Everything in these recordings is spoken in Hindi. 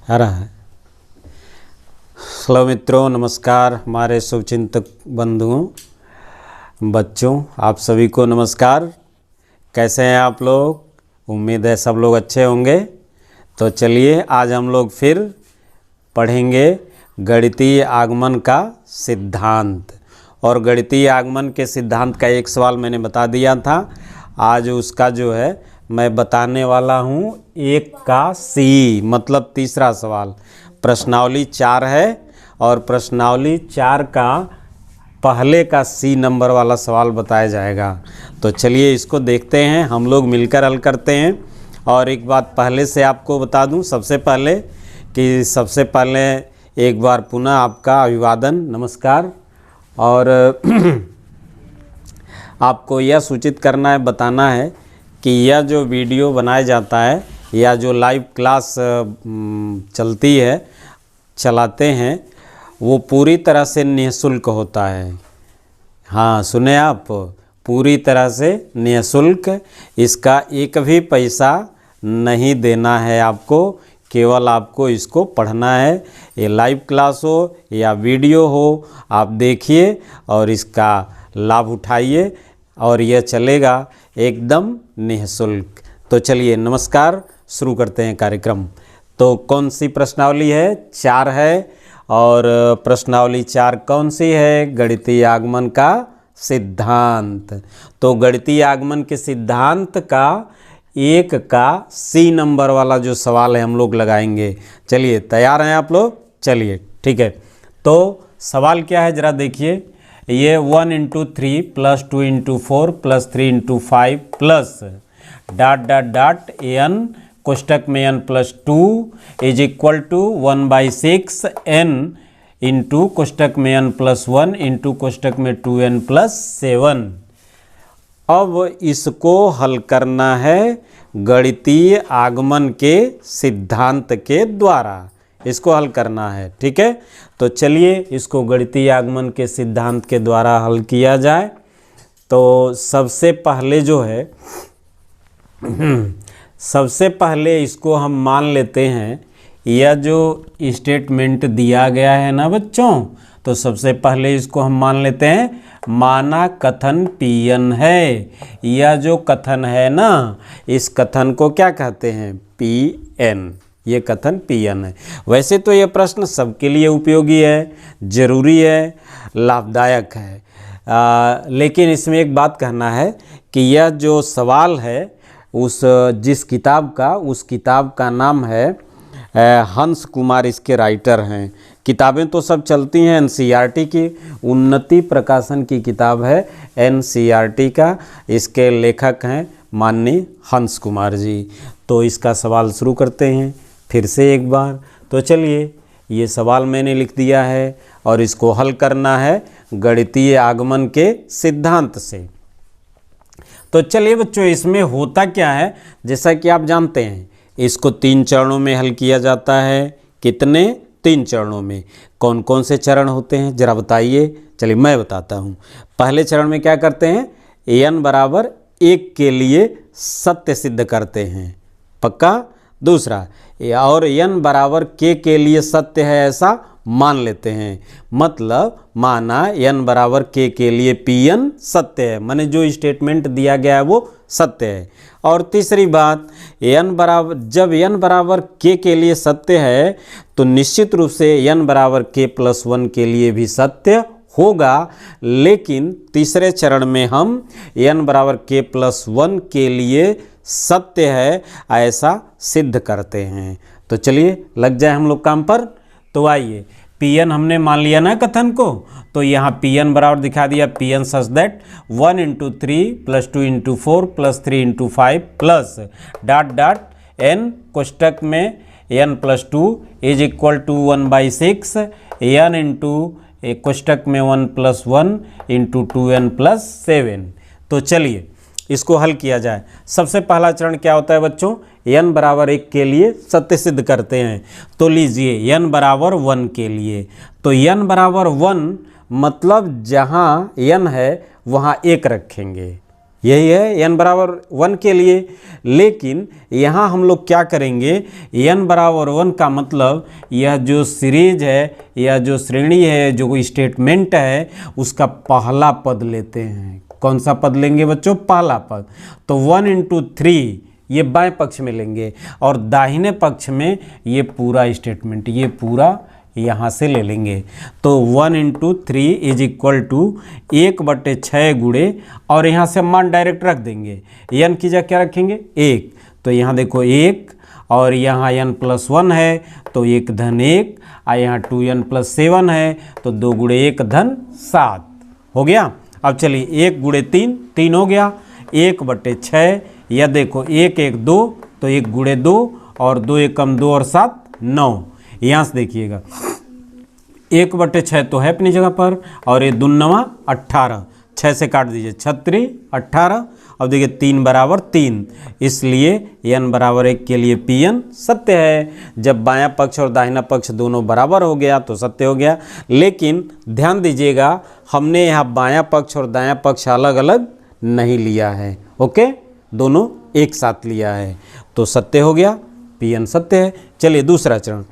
आ रहा है। हेलो मित्रों, नमस्कार। हमारे शुभचिंतक बंधुओं, बच्चों, आप सभी को नमस्कार। कैसे हैं आप लोग? उम्मीद है सब लोग अच्छे होंगे। तो चलिए आज हम लोग फिर पढ़ेंगे गणितीय आगमन का सिद्धांत। और गणितीय आगमन के सिद्धांत का एक सवाल मैंने बता दिया था। आज उसका जो है मैं बताने वाला हूँ 1 का सी, मतलब तीसरा सवाल। प्रश्नावली 4 है और प्रश्नावली 4 का पहले का सी नंबर वाला सवाल बताया जाएगा। तो चलिए इसको देखते हैं, हम लोग मिलकर हल करते हैं। और एक बात पहले से आपको बता दूं, सबसे पहले एक बार पुनः आपका अभिवादन, नमस्कार। और आपको यह सूचित करना है, बताना है कि यह जो वीडियो बनाया जाता है या जो लाइव क्लास चलाते हैं वो पूरी तरह से निःशुल्क होता है। हाँ, सुने आप, पूरी तरह से निःशुल्क। इसका एक भी पैसा नहीं देना है आपको, केवल आपको इसको पढ़ना है। ये लाइव क्लास हो या वीडियो हो, आप देखिए और इसका लाभ उठाइए और यह चलेगा एकदम निःशुल्क। तो चलिए नमस्कार, शुरू करते हैं कार्यक्रम। तो कौन सी प्रश्नावली है? 4 है। और प्रश्नावली 4 कौन सी है? गणितीय आगमन का सिद्धांत। तो गणितीय आगमन के सिद्धांत का 1 का सी नंबर वाला जो सवाल है हम लोग लगाएंगे। चलिए तैयार हैं आप लोग? चलिए ठीक है। तो सवाल क्या है जरा देखिए। ये 1 × 3 + 2 × 4 + 3 × 5 प्लस ... n कोष्टक में n + 2 is equal to 1/6 n into कोष्टक में n + 1 इंटू कोष्टक में 2n + 7। अब इसको हल करना है गणितीय आगमन के सिद्धांत के द्वारा। इसको हल करना है, ठीक है। तो चलिए इसको गणितीय आगमन के सिद्धांत के द्वारा हल किया जाए। तो सबसे पहले इसको हम मान लेते हैं, यह जो स्टेटमेंट दिया गया है ना बच्चों, तो सबसे पहले इसको हम मान लेते हैं माना कथन Pn है। यह जो कथन है ना, इस कथन को क्या कहते हैं? Pn। ये कथन Pn है। वैसे तो यह प्रश्न सबके लिए उपयोगी है, जरूरी है, लाभदायक है। लेकिन इसमें एक बात कहना है कि यह जो सवाल है उस किताब का नाम है हंस कुमार, इसके राइटर हैं। किताबें तो सब चलती हैं, NCERT की उन्नति प्रकाशन की किताब है NCERT का। इसके लेखक हैं माननीय हंस कुमार जी। तो इसका सवाल शुरू करते हैं फिर से एक बार। तो चलिए ये सवाल मैंने लिख दिया है और इसको हल करना है गणितीय आगमन के सिद्धांत से। तो चलिए बच्चों, इसमें होता क्या है, जैसा कि आप जानते हैं इसको 3 चरणों में हल किया जाता है। कितने? 3 चरणों में। कौन कौन से चरण होते हैं जरा बताइए। चलिए मैं बताता हूँ। पहले चरण में क्या करते हैं? n = 1 के लिए सत्य सिद्ध करते हैं, पक्का। दूसरा, और n = k के लिए सत्य है ऐसा मान लेते हैं। मतलब माना n = k के लिए Pn सत्य है, माने जो स्टेटमेंट दिया गया है वो सत्य है। और तीसरी बात, जब n = k के लिए सत्य है तो निश्चित रूप से n = k + 1 के लिए भी सत्य होगा। लेकिन तीसरे चरण में हम n = k + 1 के लिए सत्य है ऐसा सिद्ध करते हैं। तो चलिए लग जाए हम लोग काम पर। तो आइए, Pn हमने मान लिया ना कथन को, तो यहाँ Pn बराबर दिखा दिया Pn such that 1 × 3 + 2 × 4 + 3 × 5 plus ... n कोष्टक में n + 2 is equal to 1/6 n into कोष्टक में 1 + 1 इंटू 2n + 7। तो चलिए इसको हल किया जाए। सबसे पहला चरण क्या होता है बच्चों? n = 1 के लिए सत्य सिद्ध करते हैं। तो लीजिए n = 1 के लिए, तो n = 1 मतलब जहाँ n है वहाँ 1 रखेंगे। यही है n बराबर 1 के लिए। लेकिन यहाँ हम लोग क्या करेंगे, n बराबर 1 का मतलब यह जो सीरीज है या जो श्रेणी है, जो स्टेटमेंट है, उसका पहला पद लेते हैं। कौन सा पद लेंगे बच्चों? पहला पद। तो 1 × 3 ये बाएं पक्ष में लेंगे और दाहिने पक्ष में ये पूरा स्टेटमेंट, ये पूरा यहाँ से ले लेंगे। तो 1 × 3 इज इक्वल टू 1/6 गुणे, और यहाँ से मान डायरेक्ट रख देंगे। n की जगह क्या रखेंगे? 1। तो यहाँ देखो 1, और यहाँ n+1 है तो 1 धन 1, और यहाँ 2n+7 है तो 2 × 1 धन 7 हो गया। अब चलिए 1 × 3 3 हो गया, 1/6, या देखो 1 1 2, तो 1 × 2, और 2 1 2 और 7 9। यहाँ से देखिएगा 1/6 तो है अपनी जगह पर, और ये 2 9 18, 6 से काट दीजिए 36 18। अब देखिए 3 बराबर 3, इसलिए n बराबर 1 के लिए Pn सत्य है। जब बायां पक्ष और दाहिना पक्ष दोनों बराबर हो गया तो सत्य हो गया। लेकिन ध्यान दीजिएगा, हमने यहाँ बायां पक्ष और दायां पक्ष अलग अलग नहीं लिया है, ओके, दोनों एक साथ लिया है, तो सत्य हो गया, Pn सत्य है। चलिए दूसरा चरण,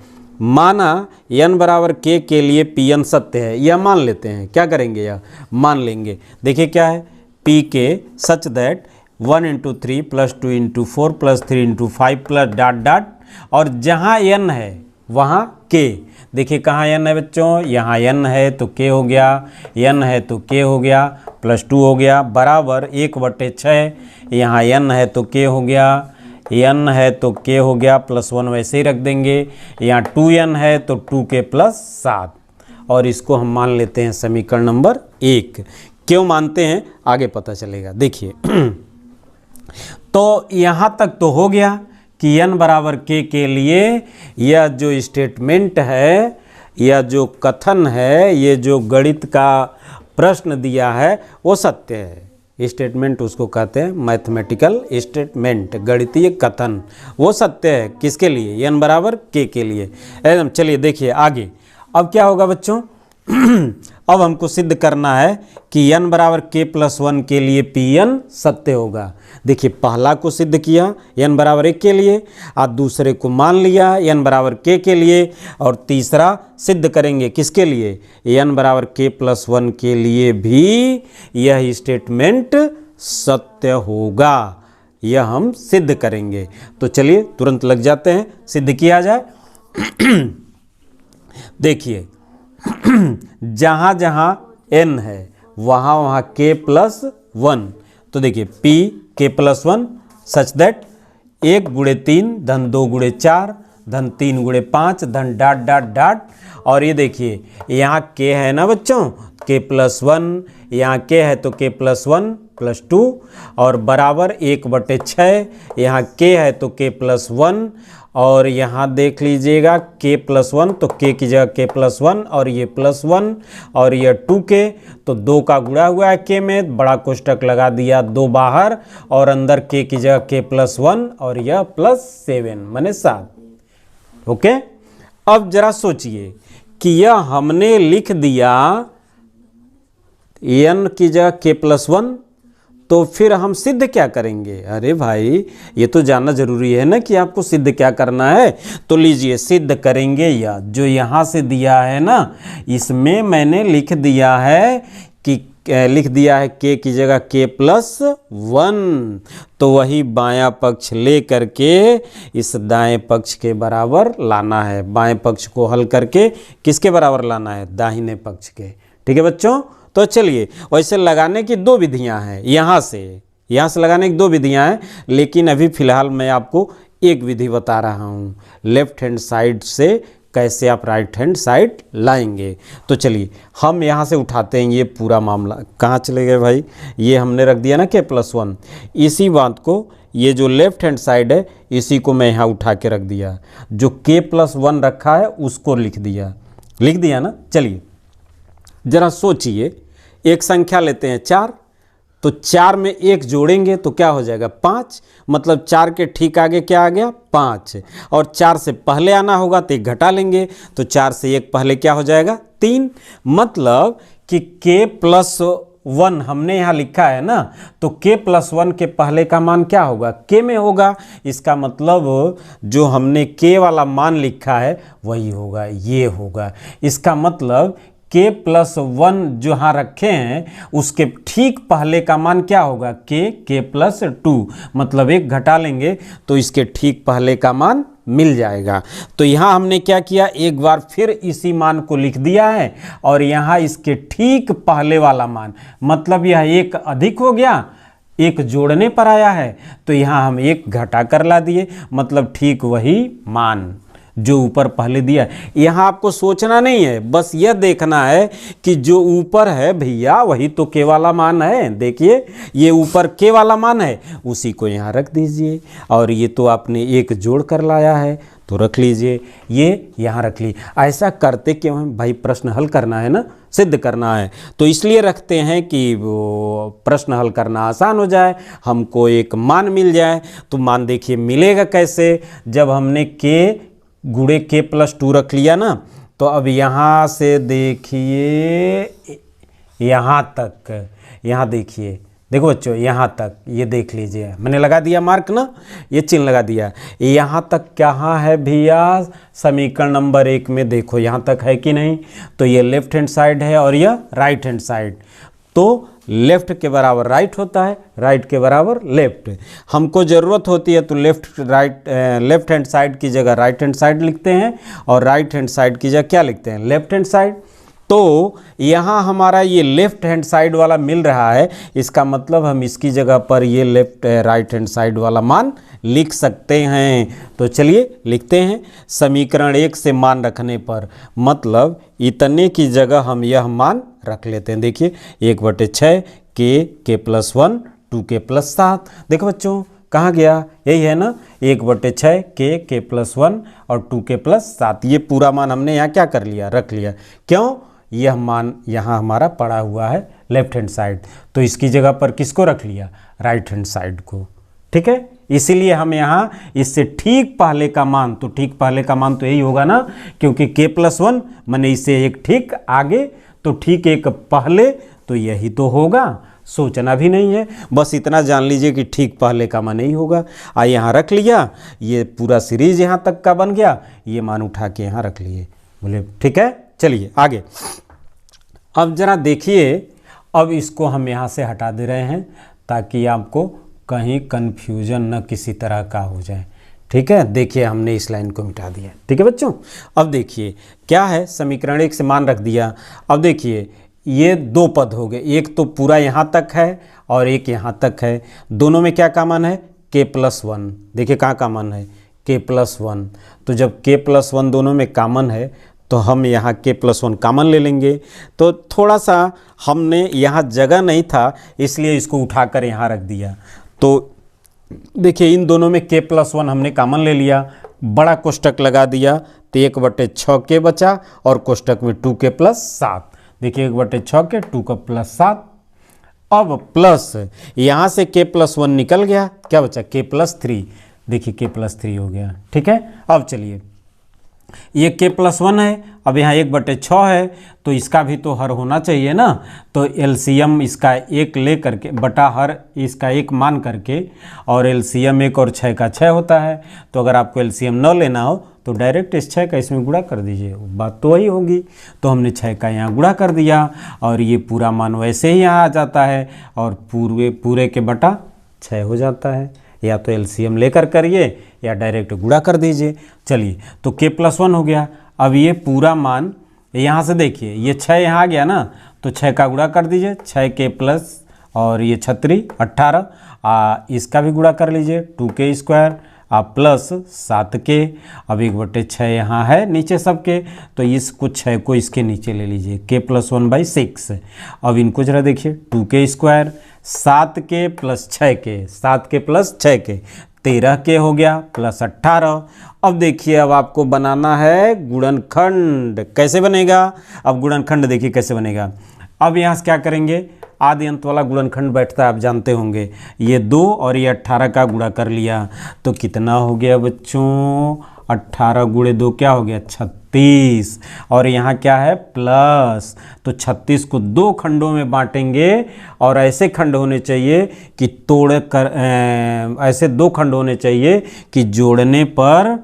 माना n बराबर k के लिए Pn सत्य है, यह मान लेते हैं। क्या करेंगे? यह मान लेंगे। देखिए क्या है, Pk such that 1 × 3 + 2 × 4 + 3 × 5 plus dot dot, और जहाँ n है वहाँ k। देखिए कहाँ n है बच्चों? यहाँ n है तो k हो गया, n है तो k हो गया, +2 हो गया, बराबर 1/6, यहाँ n है तो k हो गया, n है तो k हो गया, +1 वैसे ही रख देंगे, यहाँ 2n है तो 2k + 7, और इसको हम मान लेते हैं समीकरण नंबर 1। क्यों मानते हैं आगे पता चलेगा। देखिए तो यहाँ तक तो हो गया कि n बराबर k के लिए यह जो स्टेटमेंट है, यह जो कथन है, ये जो गणित का प्रश्न दिया है वो सत्य है। स्टेटमेंट उसको कहते हैं मैथमेटिकल स्टेटमेंट, गणितीय कथन, वो सत्य है। किसके लिए? n बराबर k के लिए एकदम। चलिए देखिए आगे, अब क्या होगा बच्चों? अब हमको सिद्ध करना है कि n बराबर k + 1 के लिए Pn सत्य होगा। देखिए पहला को सिद्ध किया n बराबर 1 के लिए, और दूसरे को मान लिया n बराबर k के लिए, और तीसरा सिद्ध करेंगे किसके लिए? n बराबर k + 1 के लिए भी यह स्टेटमेंट सत्य होगा। यह हम सिद्ध करेंगे। तो चलिए तुरंत लग जाते हैं, सिद्ध किया जाए। देखिए जहाँ जहाँ n है वहाँ वहाँ k + 1, तो देखिए P k + 1 सच दैट 1 × 3 धन 2 × 4 धन 3 × 5 धन डॉट डॉट डॉट, और ये देखिए यहाँ k है ना बच्चों, k + 1, यहाँ k है तो k + 1 + 2, और बराबर 1/6, यहाँ k है तो k + 1, और यहाँ देख लीजिएगा k + 1, तो k की जगह k + 1, और ये +1, और ये 2k, तो 2 का गुणा हुआ है k में, बड़ा कोष्टक लगा दिया, 2 बाहर, और अंदर k की जगह k + 1, और यह +7 माने 7। ओके, अब जरा सोचिए कि यह हमने लिख दिया n की जगह k + 1, तो फिर हम सिद्ध क्या करेंगे? अरे भाई ये तो जानना जरूरी है ना कि आपको सिद्ध क्या करना है। तो लीजिए सिद्ध करेंगे, या जो यहाँ से दिया है ना, इसमें मैंने लिख दिया है कि k की जगह k + 1, तो वही बायां पक्ष ले करके इस दाएं पक्ष के बराबर लाना है। बाएं पक्ष को हल करके किसके बराबर लाना है? दाहिने पक्ष के। ठीक है बच्चों, तो चलिए वैसे लगाने की 2 विधियां हैं, यहाँ से लगाने की 2 विधियां हैं, लेकिन अभी फ़िलहाल मैं आपको एक विधि बता रहा हूँ, लेफ्ट हैंड साइड से कैसे आप राइट हैंड साइड लाएंगे। तो चलिए हम यहाँ से उठाते हैं ये पूरा मामला। कहाँ चले गए भाई? ये हमने रख दिया ना k + 1, इसी बात को, ये जो लेफ्ट हैंड साइड है इसी को मैं यहाँ उठा के रख दिया, जो k + 1 रखा है उसको लिख दिया ना। चलिए जरा सोचिए, एक संख्या लेते हैं 4, तो 4 में 1 जोड़ेंगे तो क्या हो जाएगा? 5, मतलब 4 के ठीक आगे क्या आ गया? 5, और 4 से पहले आना होगा तो 1 घटा लेंगे, तो 4 से 1 पहले क्या हो जाएगा? 3, मतलब कि k + वन हमने यहाँ लिखा है ना, तो k+1 के पहले का मान क्या होगा, k में होगा। इसका मतलब जो हमने k वाला मान लिखा है वही होगा, ये होगा। इसका मतलब k+1 जो यहाँ रखे हैं उसके ठीक पहले का मान क्या होगा, k+2, मतलब एक घटा लेंगे तो इसके ठीक पहले का मान मिल जाएगा। तो यहाँ हमने क्या किया, एक बार फिर इसी मान को लिख दिया है और यहाँ इसके ठीक पहले वाला मान, मतलब यह एक अधिक हो गया, एक जोड़ने पर आया है, तो यहाँ हम एक घटा कर ला दिए, मतलब ठीक वही मान जो ऊपर पहले दिया है। यहाँ आपको सोचना नहीं है, बस यह देखना है कि जो ऊपर है भैया वही तो के वाला मान है। देखिए ये ऊपर के वाला मान है, उसी को यहाँ रख दीजिए, और ये तो आपने एक जोड़ कर लाया है तो रख लीजिए, ये यहाँ रख लीजिए। ऐसा करते क्यों हैं भाई, प्रश्न हल करना है ना, सिद्ध करना है, तो इसलिए रखते हैं कि वो प्रश्न हल करना आसान हो जाए, हमको एक मान मिल जाए। तो मान देखिए मिलेगा कैसे, जब हमने के गुणे k+2 रख लिया ना, तो अब यहाँ से देखिए यहाँ तक, यहाँ देखिए, देखो बच्चों यहाँ तक ये देख लीजिए, मैंने लगा दिया मार्क ना, ये चिन्ह लगा दिया। यहाँ तक कहाँ है भैया, समीकरण नंबर 1 में देखो यहाँ तक है कि नहीं, तो ये लेफ्ट हैंड साइड है और यह राइट हैंड साइड, तो लेफ्ट के बराबर राइट होता है, राइट के बराबर लेफ्ट। हमको ज़रूरत होती है तो लेफ्ट हैंड साइड की जगह राइट हैंड साइड लिखते हैं, और राइट हैंड साइड की जगह क्या लिखते हैं, लेफ्ट हैंड साइड। तो यहाँ हमारा ये लेफ्ट हैंड साइड वाला मिल रहा है, इसका मतलब हम इसकी जगह पर ये राइट हैंड साइड वाला मान लिख सकते हैं। तो चलिए लिखते हैं, समीकरण 1 से मान रखने पर, मतलब इतने की जगह हम यह मान रख लेते हैं। देखिए 1/6 k+1 2k+7, देखो बच्चों कहाँ गया, यही है ना, 1/6 k+1 और 2k+7, ये पूरा मान हमने यहाँ क्या कर लिया, रख लिया। क्यों, यह मान यहाँ हमारा पड़ा हुआ है लेफ्ट हैंड साइड, तो इसकी जगह पर किसको रख लिया, राइट हैंड साइड को। ठीक है, इसीलिए हम यहाँ इससे ठीक पहले का मान, तो ठीक पहले का मान तो यही होगा ना, क्योंकि k+1 मैंने इससे एक ठीक आगे, तो ठीक एक पहले, तो यही तो होगा, सोचना भी नहीं है, बस इतना जान लीजिए कि ठीक पहले का मान नहीं होगा। यहाँ रख लिया, ये पूरा सीरीज यहाँ तक का बन गया, ये मान उठा के यहाँ रख लिए, बोले ठीक है। चलिए आगे, अब जरा देखिए, अब इसको हम यहाँ से हटा दे रहे हैं ताकि आपको कहीं कन्फ्यूजन न किसी तरह का हो जाए। ठीक है, देखिए हमने इस लाइन को मिटा दिया। ठीक है बच्चों, अब देखिए क्या है, समीकरण 1 से मान रख दिया। अब देखिए ये दो पद हो गए, एक तो पूरा यहाँ तक है और एक यहाँ तक है, दोनों में क्या कॉमन है, k+1। देखिए कहाँ कॉमन है, k+1। तो जब k+1 दोनों में कॉमन है तो हम यहाँ k+1 कॉमन ले लेंगे। तो थोड़ा सा हमने यहाँ जगह नहीं था, इसलिए इसको उठाकर यहाँ रख दिया। तो देखिए इन दोनों में k+1 हमने कॉमन ले लिया, बड़ा कोष्टक लगा दिया, तो 1/6 k बचा और कोष्टक में 2k+7। देखिए 1/6 के 2k+7, अब प्लस यहाँ से k+1 निकल गया, क्या बचा, k+3। देखिए k+3 हो गया। ठीक है, अब चलिए ये k+1 है, अब यहाँ 1/6 है, तो इसका भी तो हर होना चाहिए ना, तो एलसीएम इसका 1 ले करके बटा हर इसका 1 मान करके, और एलसीएम 1 और 6 का 6 होता है। तो अगर आपको एलसीएम न लेना हो तो डायरेक्ट इस 6 का इसमें गुणा कर दीजिए, बात तो वही होगी। तो हमने 6 का यहाँ गुणा कर दिया और ये पूरा मान वैसे ही यहाँ आ जाता है और पूरे के बटा 6 हो जाता है। या तो एलसीएम लेकर करिए या डायरेक्ट गुणा कर दीजिए। चलिए तो k+1 हो गया। अब ये पूरा मान यहाँ से देखिए, ये 6 यहाँ आ गया ना, तो 6 का गुणा कर दीजिए, 6k प्लस और ये 36 18, इसका भी गुणा कर लीजिए 2k² प्लस 7k। अब 1/6 यहाँ है नीचे सबके, तो इस कुछ 6 को इसके नीचे ले लीजिए, k+1/6। अब इनको जरा देखिए, 2k², 7k plus 6k, 7k plus 6k 13k हो गया, प्लस 18। अब देखिए अब आपको बनाना है गुणनखंड। कैसे बनेगा, अब गुणनखंड देखिए कैसे बनेगा। अब यहाँ से क्या करेंगे, आदि अंत वाला गुणनखंड बैठता है, आप जानते होंगे। ये 2 और ये 18 का गुणा कर लिया, तो कितना हो गया बच्चों, 18 गुणे 2 क्या हो गया 36, और यहाँ क्या है प्लस। तो 36 को 2 खंडों में बांटेंगे और ऐसे खंड होने चाहिए कि तोड़ कर ऐसे 2 खंड होने चाहिए कि जोड़ने पर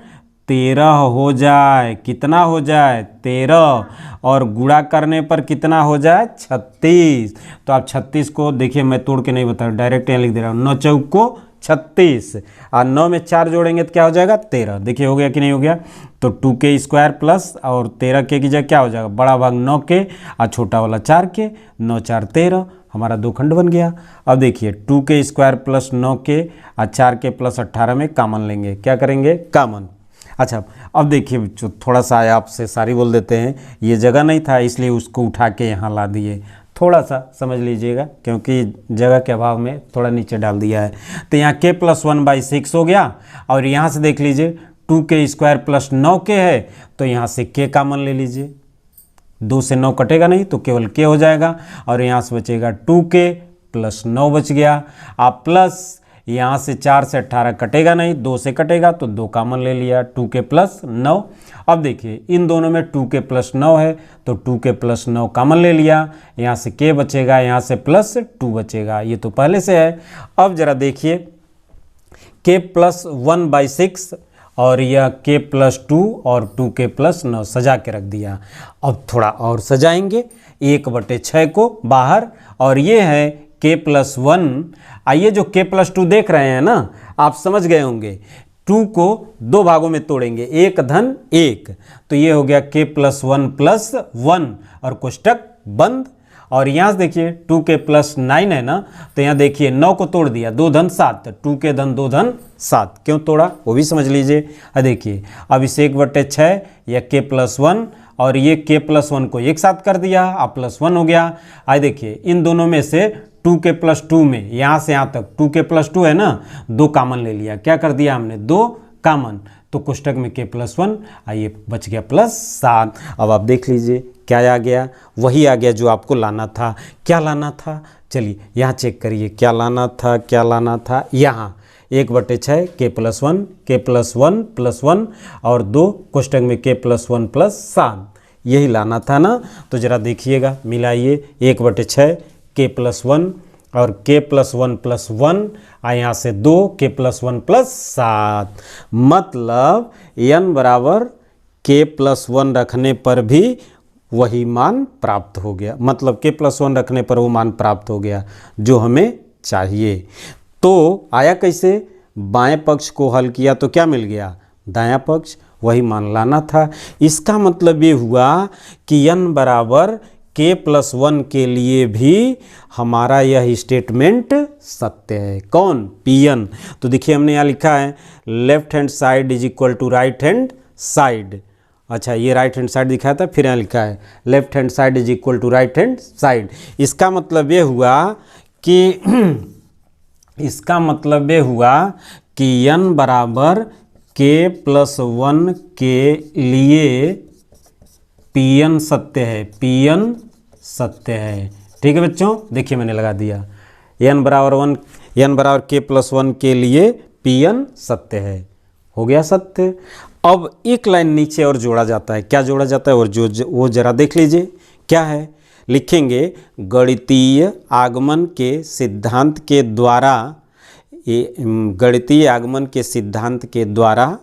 13 हो जाए। कितना हो जाए 13, और गुणा करने पर कितना हो जाए 36। तो आप 36 को देखिए, मैं तोड़ के नहीं बता रहा, डायरेक्ट यहाँ लिख दे रहा हूँ। 9 चौक को 36 और 9 में 4 जोड़ेंगे तो क्या हो जाएगा 13। देखिए हो गया कि नहीं हो गया। तो 2k स्क्वायर प्लस और 13 के की जगह क्या हो जाएगा, बड़ा भाग 9 के और छोटा वाला 4 के, 9 4 13, हमारा 2 खंड बन गया। अब देखिए 2k स्क्वायर प्लस 9k और 4k प्लस 18 में कॉमन लेंगे। क्या करेंगे कॉमन। अच्छा अब देखिए जो थोड़ा सा आया, आपसे सारी बोल देते हैं, ये जगह नहीं था इसलिए उसको उठा के यहाँ ला दिए। थोड़ा सा समझ लीजिएगा क्योंकि जगह के अभाव में थोड़ा नीचे डाल दिया है। तो यहाँ k + 1/6 हो गया, और यहाँ से देख लीजिए 2k स्क्वायर प्लस 9k है, तो यहाँ से k कॉमन ले लीजिए। 2 से 9 कटेगा नहीं तो केवल k हो जाएगा, और यहाँ से बचेगा 2k + 9 बच गया। आप प्लस यहाँ से 4 से 18 कटेगा नहीं, 2 से कटेगा तो 2 कॉमन ले लिया, 2k + 9। अब देखिए इन दोनों में 2k + 9 है तो 2k + 9 कॉमन ले लिया, यहाँ से k बचेगा, यहाँ से +2 बचेगा, ये तो पहले से है। अब जरा देखिए k + 1/6 और यह k + 2 और 2k + 9 सजा के रख दिया। अब थोड़ा और सजाएंगे, 1/6 को बाहर, और ये है k + 1। आइए जो k + 2 देख रहे हैं ना, आप समझ गए होंगे। 2 को 2 भागों में तोड़ेंगे, 1 धन 1, तो ये हो गया k + 1 + 1 और कोष्टक बंद। और यहाँ से देखिए 2k + 9 है ना, तो यहाँ देखिए 9 को तोड़ दिया, 2 धन 7, 2k धन 2 धन 7, क्यों तोड़ा वो भी समझ लीजिए। देखिए अब इस 1/6 या k + 1 और ये k + 1 को एक साथ कर दिया, अब +1 हो गया। आइए देखिए इन दोनों में से 2k + 2 में यहाँ से यहाँ तक 2k + 2 है ना, 2 कॉमन ले लिया। क्या कर दिया हमने 2 कॉमन, तो कोष्टक में k + 1, आइए बच गया +7। अब आप देख लीजिए क्या आ गया, वही आ गया जो आपको लाना था। क्या लाना था, चलिए यहाँ चेक करिए क्या लाना था, क्या लाना था। यहाँ 1/6 k + 1, k + 1 + 1 और 2 कोष्टक में k + 1 + 7, यही लाना था ना। तो जरा देखिएगा, मिलाइए 1/6 k + 1 और k + 1 + 1, और यहाँ से 2 k + 1 + 7, मतलब n बराबर k + 1 रखने पर भी वही मान प्राप्त हो गया। मतलब k + 1 रखने पर वो मान प्राप्त हो गया जो हमें चाहिए। तो आया कैसे, बाएं पक्ष को हल किया तो क्या मिल गया, दायां पक्ष, वही मान लाना था। इसका मतलब ये हुआ कि n बराबर k + 1 के लिए भी हमारा यह स्टेटमेंट सत्य है। कौन, Pn। तो देखिए हमने यहाँ लिखा है left hand side = right hand side. अच्छा ये राइट हैंड साइड दिखाया था, फिर यहाँ लिखा है left hand side = right hand side. इसका मतलब ये हुआ कि n बराबर k + 1 के लिए Pn सत्य है, Pn सत्य है। ठीक है बच्चों, देखिए मैंने लगा दिया n बराबर k + 1 के लिए Pn सत्य है, हो गया सत्य। अब एक लाइन नीचे और जोड़ा जाता है। क्या जोड़ा जाता है और वो जरा देख लीजिए क्या है। लिखेंगे गणितीय आगमन के सिद्धांत के द्वारा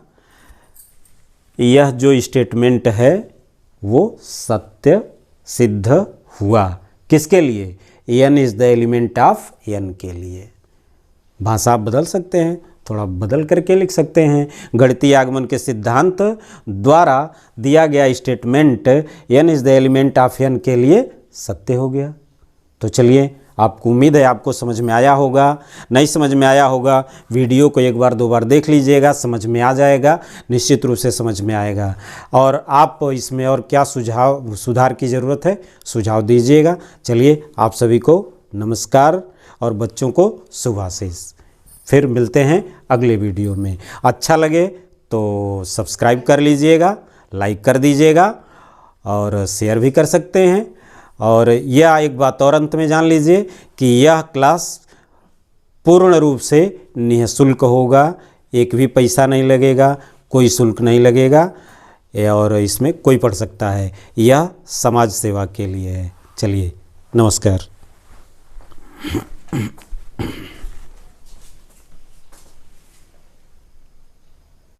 यह जो स्टेटमेंट है वो सत्य सिद्ध हुआ। किसके लिए, n is the element of n के लिए। भाषा आप बदल सकते हैं, थोड़ा बदल करके लिख सकते हैं। गणितीय आगमन के सिद्धांत द्वारा दिया गया statement n is the element of n के लिए सत्य हो गया। तो चलिए, आपको उम्मीद है आपको समझ में आया होगा। नहीं समझ में आया होगा, वीडियो को एक बार दो बार देख लीजिएगा, समझ में आ जाएगा, निश्चित रूप से समझ में आएगा। और आप इसमें और क्या सुधार की ज़रूरत है, सुझाव दीजिएगा। चलिए, आप सभी को नमस्कार और बच्चों को शुभ आशीष। फिर मिलते हैं अगले वीडियो में। अच्छा लगे तो सब्सक्राइब कर लीजिएगा, लाइक कर दीजिएगा और शेयर भी कर सकते हैं। और यह एक बात और अंत में जान लीजिए कि यह क्लास पूर्ण रूप से निःशुल्क होगा, एक भी पैसा नहीं लगेगा, कोई शुल्क नहीं लगेगा और इसमें कोई पढ़ सकता है। यह समाज सेवा के लिए है। चलिए, नमस्कार।